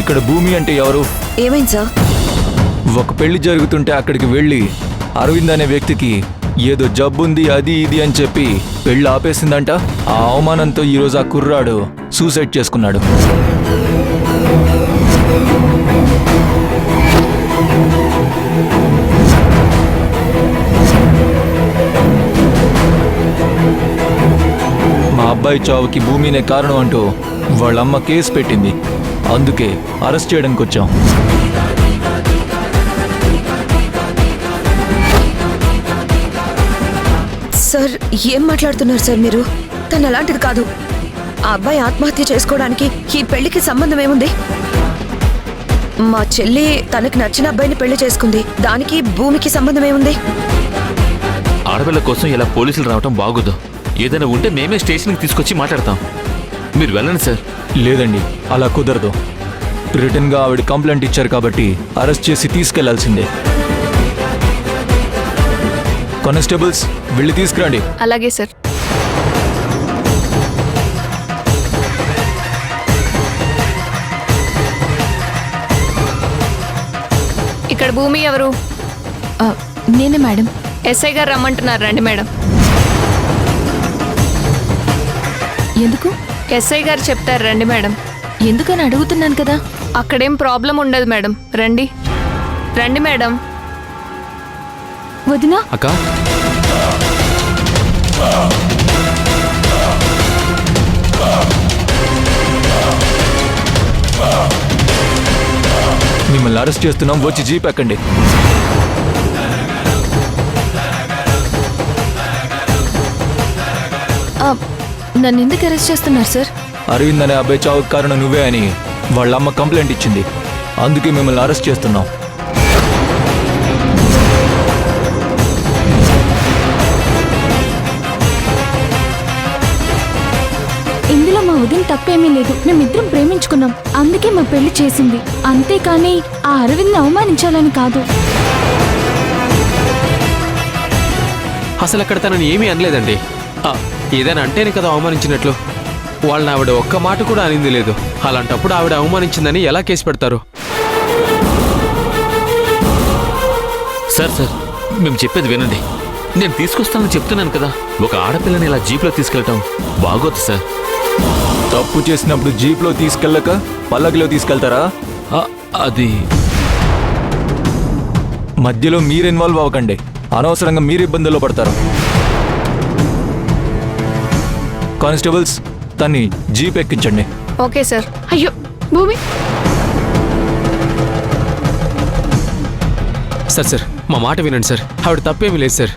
ఇక్కడ భూమి అంటే ఎవరు? ఏమైంది సార్? ఒక పెళ్లి జరుగుతుంటే అక్కడికి వెళ్ళి అరవింద్ అనే వ్యక్తికి ఏదో జబ్బుంది అది ఇది అని చెప్పి పెళ్లి ఆపేసిందంట. ఆ అవమానంతో ఈరోజు ఆ కుర్రాడు సూసైడ్ చేసుకున్నాడు. మా అబ్బాయి చావుకి భూమినే కారణం అంటూ వాళ్ళమ్మ కేసు పెట్టింది. అందుకే అరెస్ట్ చేయడానికి వచ్చాం. సార్ ఏం మాట్లాడుతున్నారు సార్ మీరు? తను అలాంటిది కాదు. ఆ అబ్బాయి ఆత్మహత్య చేసుకోవడానికి ఈ పెళ్లికి సంబంధం ఏముంది? మా చెల్లి తనకి నచ్చిన అబ్బాయిని పెళ్లి చేసుకుంది. దానికి భూమికి సంబంధం ఏముంది? ఆడపిల్ల కోసం ఇలా పోలీసులు రావటం బాగోదు. ఏదైనా ఉంటే మేమే స్టేషన్కి తీసుకొచ్చి మాట్లాడతాం. మీరు వెళ్ళండి సార్. లేదండి, అలా కుదరదు. రిటర్న్గా ఆవిడ కంప్లైంట్ ఇచ్చారు కాబట్టి అరెస్ట్ చేసి తీసుకెళ్లాల్సిందే. కానిస్టేబుల్స్ వెళ్ళి తీసుకురండి. అలాగే సార్. ఇక్కడ భూమి ఎవరు? నేనే మేడం. ఎస్ఐ గారు రమ్మంటున్నారు, రండి మేడం. ఎందుకు? ఎస్ఐ గారు చెప్తారు, రండి మేడం. ఎందుకని అడుగుతున్నాను కదా. అక్కడేం ప్రాబ్లం ఉండదు మేడం, రండి రండి మేడం. వదినా అక్క, మిమ్మల్ని అరెస్ట్ చేస్తున్నాం, వచ్చి జీప్ ఎక్కండి. నన్ను ఎందుకు అరెస్ట్ చేస్తున్నారు సార్? అరవింద్ అనే అబ్బాయి చావుకు కారణం నువ్వే అని వాళ్ళ అమ్మ కంప్లైంట్ ఇచ్చింది. అందుకే మిమ్మల్ని అరెస్ట్ చేస్తున్నాం. ఇందులో మా వదిన తప్పేమీ లేదు. మేమిద్దరం ప్రేమించుకున్నాం, అందుకే మా పెళ్లి చేసింది. అంతేకాని ఆ అరవింద్ని అవమానించాలని కాదు. అసలు అక్కడ తనని ఏమీ అనలేదండి. ఏదైనా అంటేనే కదా అవమానించినట్లు. వాళ్ళని ఆవిడ ఒక్క మాట కూడా అనింది లేదు. అలాంటప్పుడు ఆవిడ అవమానించిందని ఎలా కేసు పెడతారు? సార్ సార్ మేము చెప్పేది వినండి. నేను తీసుకొస్తానని చెప్తున్నాను కదా. ఒక ఆడపిల్లని ఇలా జీప్లో తీసుకెళ్ళటం బాగోదు సార్. తప్పు చేసినప్పుడు జీప్లో తీసుకెళ్ళక పల్లకిలో తీసుకెళ్తారా? అది మధ్యలో మీరు ఇన్వాల్వ్ అవ్వకండి. అనవసరంగా మీరు ఇబ్బందుల్లో పడతారు. కానిస్టేబుల్స్ తన్ని జీప్ ఎక్కించండి. Okay sir. అయ్యో భూమి. సార్ మా మాట వినండి సార్. ఆవిడ తప్పేమీ లేదు సార్.